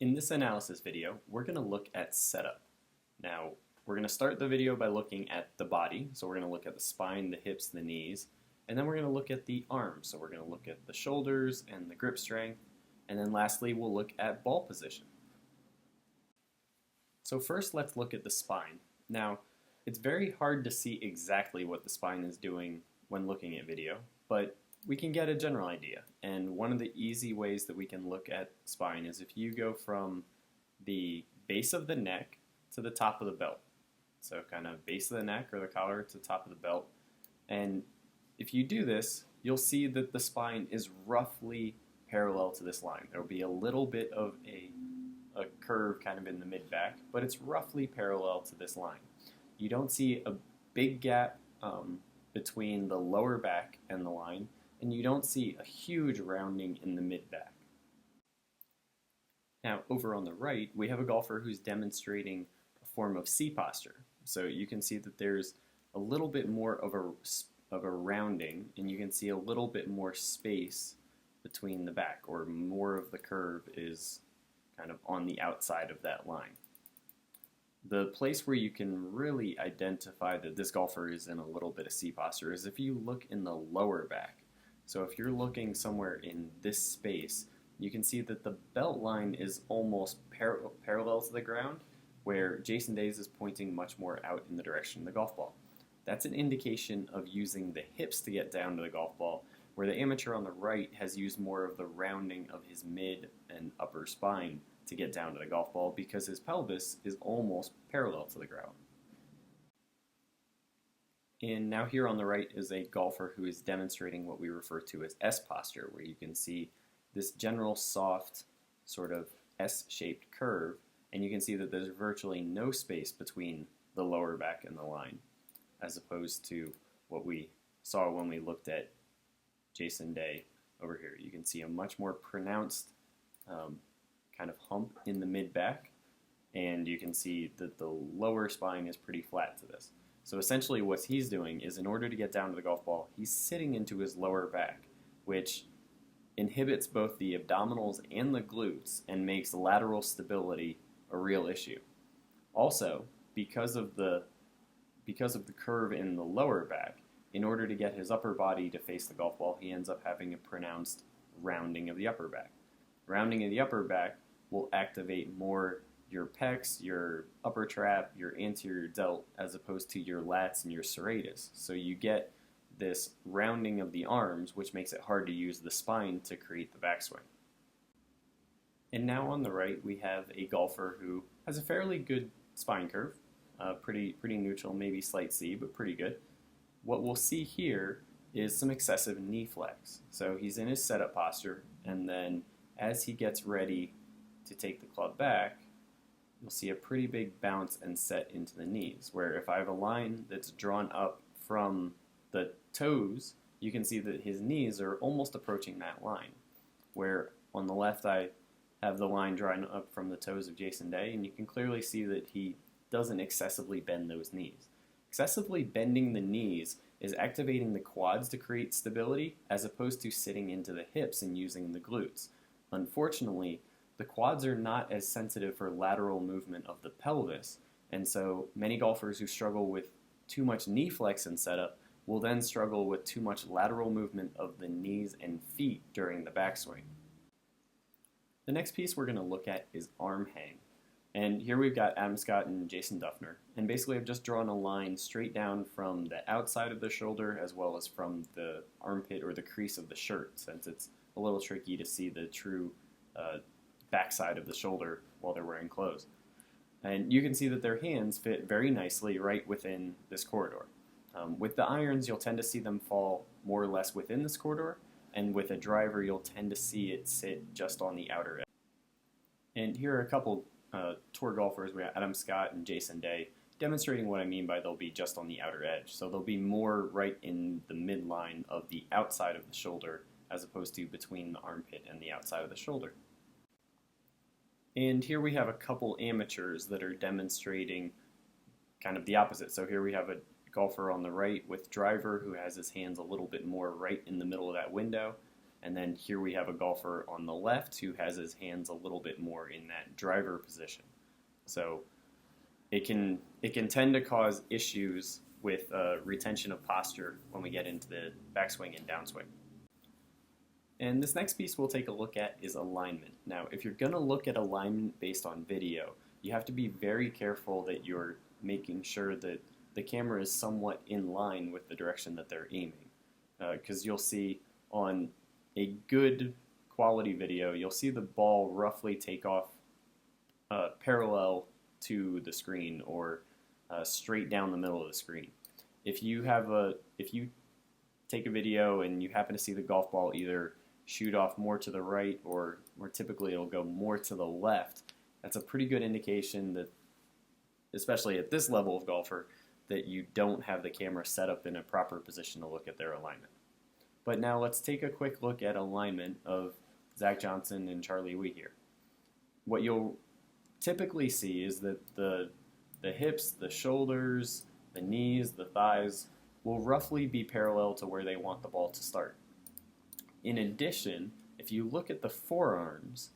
In this analysis video, we're going to look at setup. Now, we're going to start the video by looking at the body. So we're going to look at the spine, the hips, the knees, and then we're going to look at the arms. So we're going to look at the shoulders and the grip strength, and then lastly, we'll look at ball position. So first, let's look at the spine. Now, it's very hard to see exactly what the spine is doing when looking at video, but we can get a general idea. And one of the easy ways that we can look at spine is if you go from the base of the neck to the top of the belt. So kind of base of the neck or the collar to the top of the belt. And if you do this, you'll see that the spine is roughly parallel to this line. There will be a little bit of a curve kind of in the mid-back, but it's roughly parallel to this line. You don't see a big gap between the lower back and the line, and you don't see a huge rounding in the mid-back. Now, over on the right, we have a golfer who's demonstrating a form of C posture. So you can see that there's a little bit more of a rounding, and you can see a little bit more space between the back, or more of the curve is kind of on the outside of that line. The place where you can really identify that this golfer is in a little bit of C posture is if you look in the lower back. So if you're looking somewhere in this space, you can see that the belt line is almost parallel to the ground, where Jason Day's is pointing much more out in the direction of the golf ball. That's an indication of using the hips to get down to the golf ball, where the amateur on the right has used more of the rounding of his mid and upper spine to get down to the golf ball because his pelvis is almost parallel to the ground. And now here on the right is a golfer who is demonstrating what we refer to as S posture, where you can see this general soft sort of S-shaped curve, and you can see that there's virtually no space between the lower back and the line, as opposed to what we saw when we looked at Jason Day over here. You can see a much more pronounced kind of hump in the mid-back, and you can see that the lower spine is pretty flat to this. So essentially what he's doing is, in order to get down to the golf ball, he's sitting into his lower back, which inhibits both the abdominals and the glutes and makes lateral stability a real issue. Also, because of the curve in the lower back, in order to get his upper body to face the golf ball, he ends up having a pronounced rounding of the upper back. Rounding of the upper back will activate more your pecs, your upper trap, your anterior delt, as opposed to your lats and your serratus. So you get this rounding of the arms, which makes it hard to use the spine to create the backswing. And now on the right, we have a golfer who has a fairly good spine curve, pretty neutral, maybe slight C, but pretty good. What we'll see here is some excessive knee flex. So he's in his setup posture, and then as he gets ready to take the club back, you'll see a pretty big bounce and set into the knees, where if I have a line that's drawn up from the toes, you can see that his knees are almost approaching that line, where on the left I have the line drawn up from the toes of Jason Day, and you can clearly see that he doesn't excessively bend those knees. Excessively bending the knees is activating the quads to create stability, as opposed to sitting into the hips and using the glutes. Unfortunately, the quads are not as sensitive for lateral movement of the pelvis, and so many golfers who struggle with too much knee flex in setup will then struggle with too much lateral movement of the knees and feet during the backswing. The next piece we're going to look at is arm hang. And here we've got Adam Scott and Jason Duffner, and basically I've just drawn a line straight down from the outside of the shoulder as well as from the armpit or the crease of the shirt, since it's a little tricky to see the true backside of the shoulder while they're wearing clothes. And you can see that their hands fit very nicely right within this corridor. With the irons, you'll tend to see them fall more or less within this corridor, and with a driver, you'll tend to see it sit just on the outer edge. And here are a couple tour golfers. We have Adam Scott and Jason Day demonstrating what I mean by they'll be just on the outer edge. So they'll be more right in the midline of the outside of the shoulder, as opposed to between the armpit and the outside of the shoulder. And here we have a couple amateurs that are demonstrating kind of the opposite. So here we have a golfer on the right with driver who has his hands a little bit more right in the middle of that window, And then here we have a golfer on the left who has his hands a little bit more in that driver position. So it can tend to cause issues with retention of posture when we get into the backswing and downswing. And this next piece we'll take a look at is alignment. Now, if you're going to look at alignment based on video, you have to be very careful that you're making sure that the camera is somewhat in line with the direction that they're aiming. Because you'll see on a good quality video, you'll see the ball roughly take off parallel to the screen or straight down the middle of the screen. If you take a video and you happen to see the golf ball either shoot off more to the right or more typically it'll go more to the left, that's a pretty good indication that, especially at this level of golfer, that you don't have the camera set up in a proper position to look at their alignment. But now let's take a quick look at alignment of Zach Johnson and Charlie Wee here. What you'll typically see is that the hips, the shoulders, the knees, the thighs will roughly be parallel to where they want the ball to start. In addition, if you look at the forearms,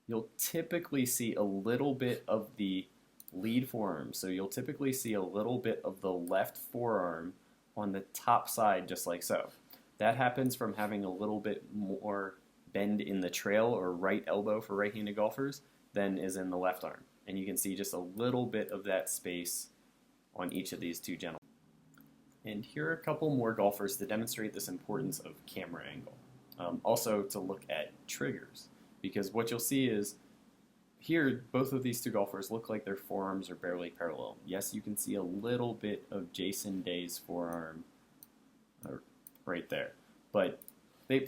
you'll typically see a little bit of the lead forearm. So you'll typically see a little bit of the left forearm on the top side, just like so. That happens from having a little bit more bend in the trail or right elbow for right-handed golfers than is in the left arm. And you can see just a little bit of that space on each of these two gentlemen. And here are a couple more golfers to demonstrate this importance of camera angle. Also to look at triggers, because what you'll see is here both of these two golfers look like their forearms are barely parallel. Yes, you can see a little bit of Jason Day's forearm right there, but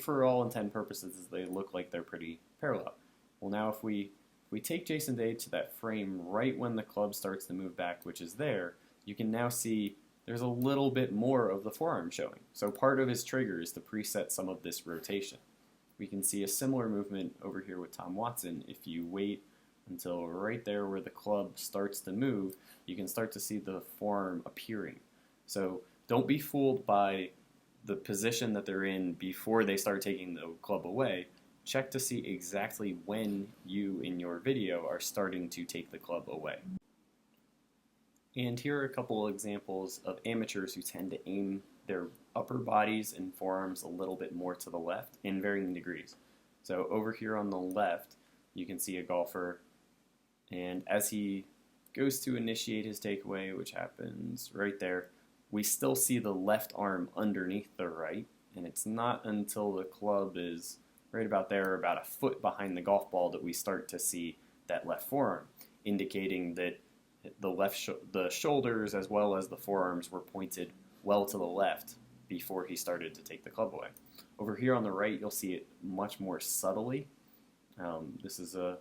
for all intent and purposes, they look like they're pretty parallel. Well, now if we take Jason Day to that frame right when the club starts to move back, which is there, you can now see there's a little bit more of the forearm showing. So part of his trigger is to preset some of this rotation. We can see a similar movement over here with Tom Watson. If you wait until right there where the club starts to move, you can start to see the forearm appearing. So don't be fooled by the position that they're in before they start taking the club away. Check to see exactly when you, in your video, are starting to take the club away. And here are a couple of examples of amateurs who tend to aim their upper bodies and forearms a little bit more to the left in varying degrees. So over here on the left, you can see a golfer, and as he goes to initiate his takeaway, which happens right there, we still see the left arm underneath the right, and it's not until the club is right about there, about a foot behind the golf ball, that we start to see that left forearm, indicating that the shoulders as well as the forearms were pointed well to the left before he started to take the club away. Over here on the right, you'll see it much more subtly. This is a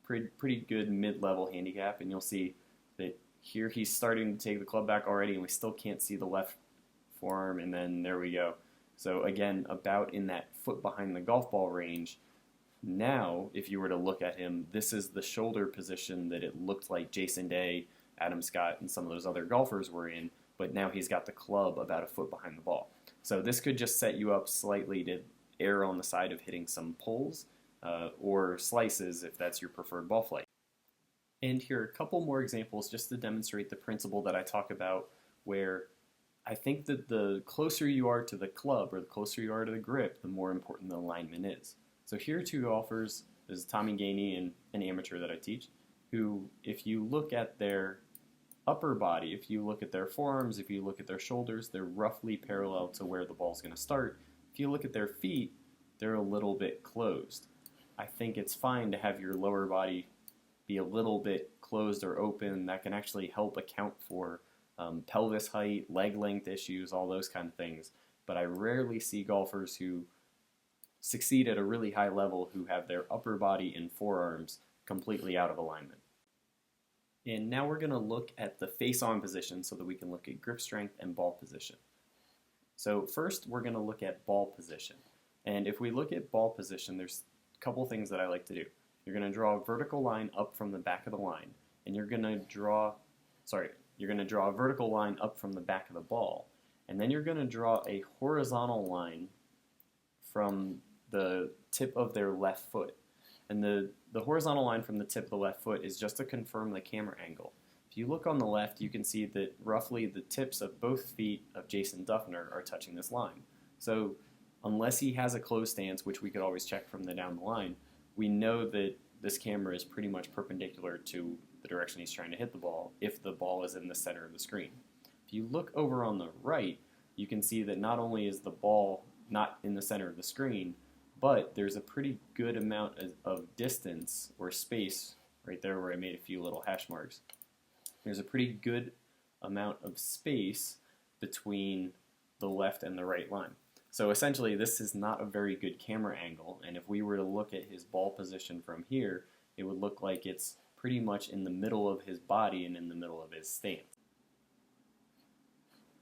pretty good mid-level handicap, and you'll see that here he's starting to take the club back already, and we still can't see the left forearm, and then there we go. So again, about in that foot behind the golf ball range. Now, if you were to look at him, this is the shoulder position that it looked like Jason Day, Adam Scott, and some of those other golfers were in, but now he's got the club about a foot behind the ball. So this could just set you up slightly to err on the side of hitting some pulls or slices if that's your preferred ball flight. And here are a couple more examples just to demonstrate the principle that I talk about, where I think that the closer you are to the club or the closer you are to the grip, the more important the alignment is. So here are two golfers. This is Tommy Gainey and an amateur that I teach, who, if you look at their upper body, if you look at their forearms, if you look at their shoulders, they're roughly parallel to where the ball's going to start. If you look at their feet, they're a little bit closed. I think it's fine to have your lower body be a little bit closed or open. That can actually help account for pelvis height, leg length issues, all those kind of things. But I rarely see golfers who succeed at a really high level who have their upper body and forearms completely out of alignment. And now we're going to look at the face-on position so that we can look at grip strength and ball position. So first, we're going to look at ball position. And if we look at ball position, there's a couple things that I like to do. You're going to draw a vertical line up from the back of the line, and you're going to draw a vertical line up from the back of the ball, and then you're going to draw a horizontal line from the tip of their left foot. And the horizontal line from the tip of the left foot is just to confirm the camera angle. If you look on the left, you can see that roughly the tips of both feet of Jason Duffner are touching this line. So unless he has a closed stance, which we could always check from the down the line, we know that this camera is pretty much perpendicular to the direction he's trying to hit the ball if the ball is in the center of the screen. If you look over on the right, you can see that not only is the ball not in the center of the screen, but there's a pretty good amount of distance or space right there where I made a few little hash marks. There's a pretty good amount of space between the left and the right line. So essentially this is not a very good camera angle, and if we were to look at his ball position from here, it would look like it's pretty much in the middle of his body and in the middle of his stance.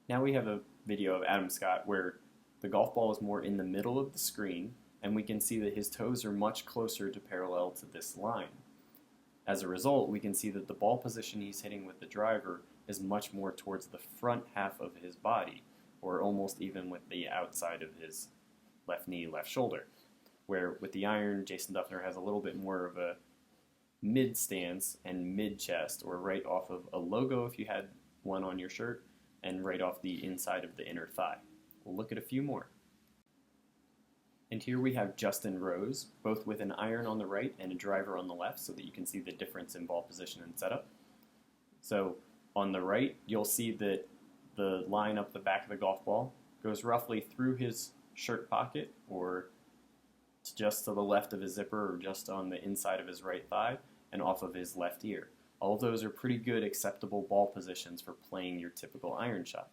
Now we have a video of Adam Scott where the golf ball is more in the middle of the screen, and we can see that his toes are much closer to parallel to this line. As a result, we can see that the ball position he's hitting with the driver is much more towards the front half of his body, or almost even with the outside of his left knee, left shoulder. Where with the iron, Jason Duffner has a little bit more of a mid stance and mid chest, or right off of a logo if you had one on your shirt, and right off the inside of the inner thigh. We'll look at a few more. And here we have Justin Rose, both with an iron on the right and a driver on the left, so that you can see the difference in ball position and setup. So on the right, you'll see that the line up the back of the golf ball goes roughly through his shirt pocket, or just to the left of his zipper, or just on the inside of his right thigh, and off of his left ear. All of those are pretty good acceptable ball positions for playing your typical iron shot.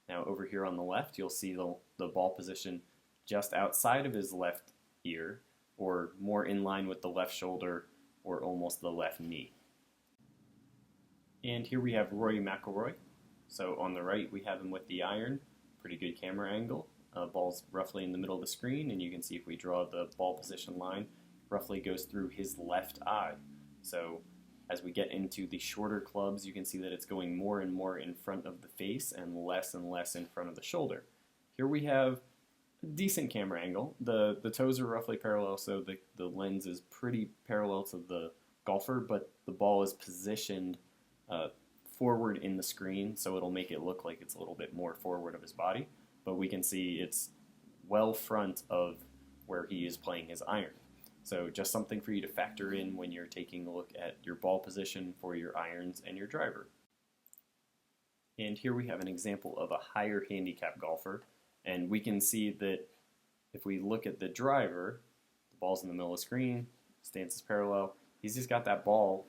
Now over here on the left, you'll see the ball position just outside of his left ear, or more in line with the left shoulder, or almost the left knee. And here we have Rory McIlroy. So on the right, we have him with the iron, pretty good camera angle. Ball's roughly in the middle of the screen, and you can see if we draw the ball position line, roughly goes through his left eye. So as we get into the shorter clubs, you can see that it's going more and more in front of the face and less in front of the shoulder. Here we have a decent camera angle. The toes are roughly parallel, so the lens is pretty parallel to the golfer, but the ball is positioned forward in the screen, so it'll make it look like it's a little bit more forward of his body, but we can see it's well front of where he is playing his iron. So just something for you to factor in when you're taking a look at your ball position for your irons and your driver. And here we have an example of a higher handicap golfer, and we can see that if we look at the driver, the ball's in the middle of the screen, stance is parallel, he's just got that ball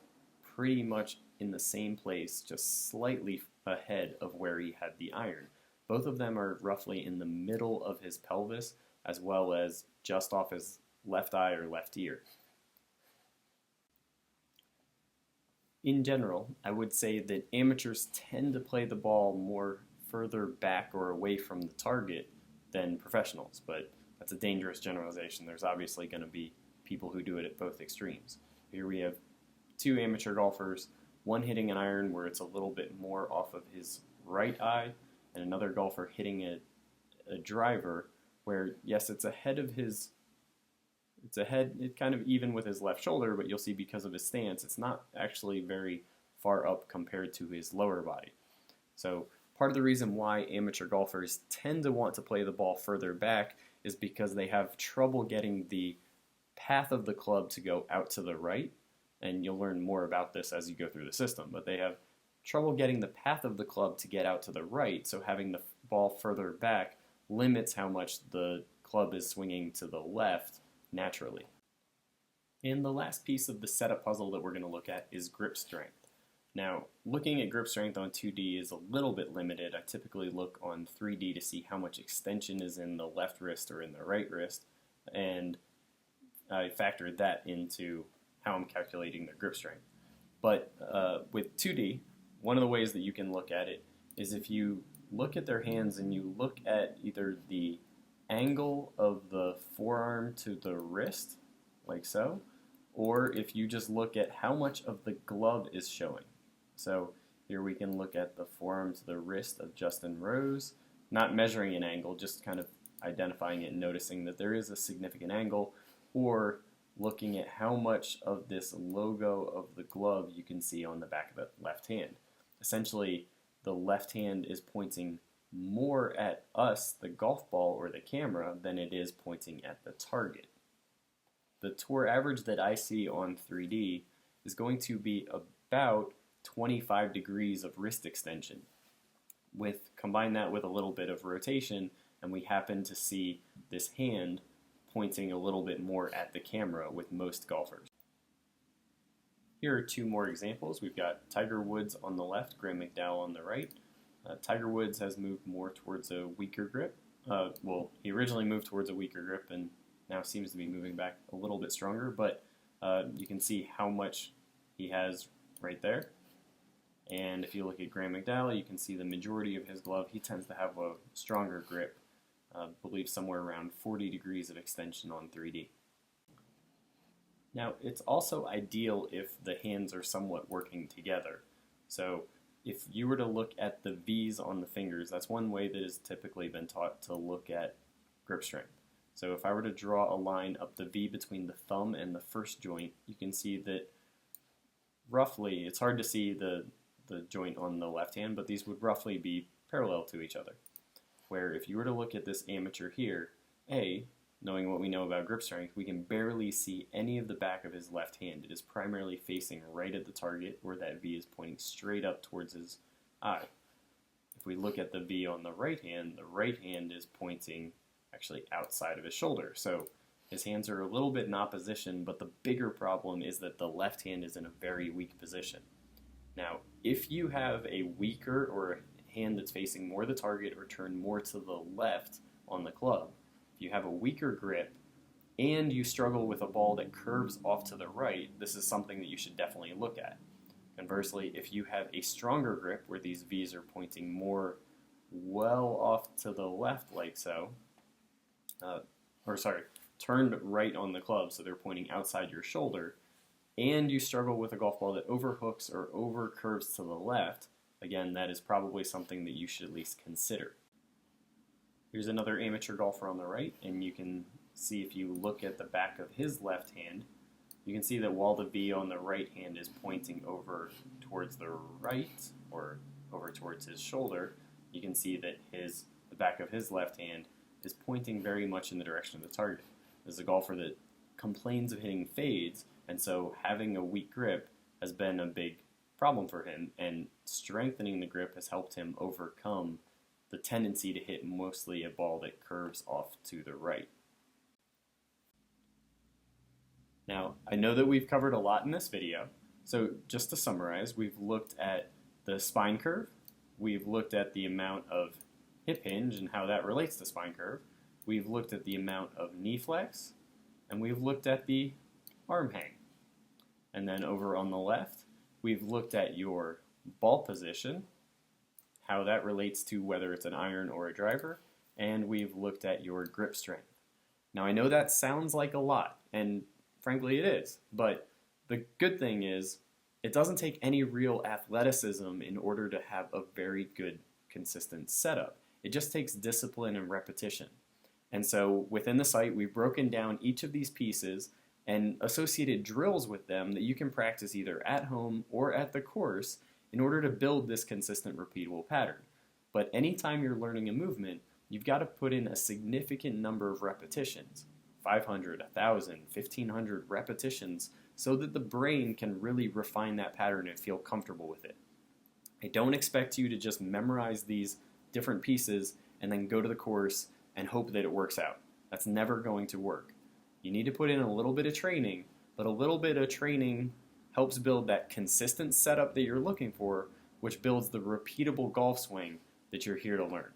pretty much in the same place, just slightly ahead of where he had the iron. Both of them are roughly in the middle of his pelvis, as well as just off his left eye or left ear. In general, I would say that amateurs tend to play the ball more further back or away from the target than professionals, but that's a dangerous generalization. There's obviously going to be people who do it at both extremes. Here we have two amateur golfers, one hitting an iron where it's a little bit more off of his right eye, and another golfer hitting a driver where, yes, it's ahead of his, it's kind of even with his left shoulder, but you'll see because of his stance, it's not actually very far up compared to his lower body. So part of the reason why amateur golfers tend to want to play the ball further back is because they have trouble getting the path of the club to go out to the right, and you'll learn more about this as you go through the system, but they have trouble getting the path of the club to get out to the right, so having the ball further back limits how much the club is swinging to the left naturally. And the last piece of the setup puzzle that we're going to look at is grip strength. Now, looking at grip strength on 2D is a little bit limited. I typically look on 3D to see how much extension is in the left wrist or in the right wrist, and I factored that into how I'm calculating the grip strength. But with 2D, one of the ways that you can look at it is if you look at their hands and you look at either the angle of the forearm to the wrist, like so, or if you just look at how much of the glove is showing. So here we can look at the forearm to the wrist of Justin Rose, not measuring an angle, just kind of identifying it and noticing that there is a significant angle, or looking at how much of this logo of the glove you can see on the back of the left hand. Essentially, the left hand is pointing more at us, the golf ball or the camera, than it is pointing at the target. The tour average that I see on 3D is going to be about 25 degrees of wrist extension. Combine that with a little bit of rotation, and we happen to see this hand pointing a little bit more at the camera with most golfers. Here are two more examples. We've got Tiger Woods on the left, Graham McDowell on the right. Tiger Woods has moved more towards a weaker grip. He originally moved towards a weaker grip and now seems to be moving back a little bit stronger, but you can see how much he has right there. And if you look at Graham McDowell, you can see the majority of his glove, he tends to have a stronger grip. I believe somewhere around 40 degrees of extension on 3D. Now, it's also ideal if the hands are somewhat working together. So if you were to look at the V's on the fingers, that's one way that has typically been taught to look at grip strength. So if I were to draw a line up the V between the thumb and the first joint, you can see that roughly, it's hard to see the joint on the left hand, but these would roughly be parallel to each other. Where if you were to look at this amateur here, knowing what we know about grip strength, we can barely see any of the back of his left hand. It is primarily facing right at the target, where that V is pointing straight up towards his eye. If we look at the V on the right hand is pointing actually outside of his shoulder. So his hands are a little bit in opposition, but the bigger problem is that the left hand is in a very weak position. Now, if you have a weaker or a hand that's facing more the target or turned more to the left on the club, if you have a weaker grip and you struggle with a ball that curves off to the right, this is something that you should definitely look at. Conversely, if you have a stronger grip where these V's are pointing more well off to the left like so, turned right on the club so they're pointing outside your shoulder, and you struggle with a golf ball that overhooks or overcurves to the left, again, that is probably something that you should at least consider. Here's another amateur golfer on the right, and you can see if you look at the back of his left hand, you can see that while the V on the right hand is pointing over towards the right, or over towards his shoulder, you can see that the back of his left hand is pointing very much in the direction of the target. This is a golfer that complains of hitting fades, and so having a weak grip has been a big problem for him, and strengthening the grip has helped him overcome the tendency to hit mostly a ball that curves off to the right. Now, I know that we've covered a lot in this video, so just to summarize, we've looked at the spine curve, we've looked at the amount of hip hinge and how that relates to spine curve, we've looked at the amount of knee flex, and we've looked at the arm hang. And then over on the left, we've looked at your ball position, how that relates to whether it's an iron or a driver, and we've looked at your grip strength. Now, I know that sounds like a lot, and frankly it is, but the good thing is it doesn't take any real athleticism in order to have a very good, consistent setup. It just takes discipline and repetition. And so within the site, we've broken down each of these pieces and associated drills with them that you can practice either at home or at the course in order to build this consistent, repeatable pattern. But anytime you're learning a movement, you've got to put in a significant number of repetitions, 500, 1,000, 1,500 repetitions, so that the brain can really refine that pattern and feel comfortable with it. I don't expect you to just memorize these different pieces and then go to the course and hope that it works out. That's never going to work. You need to put in a little bit of training, but a little bit of training helps build that consistent setup that you're looking for, which builds the repeatable golf swing that you're here to learn.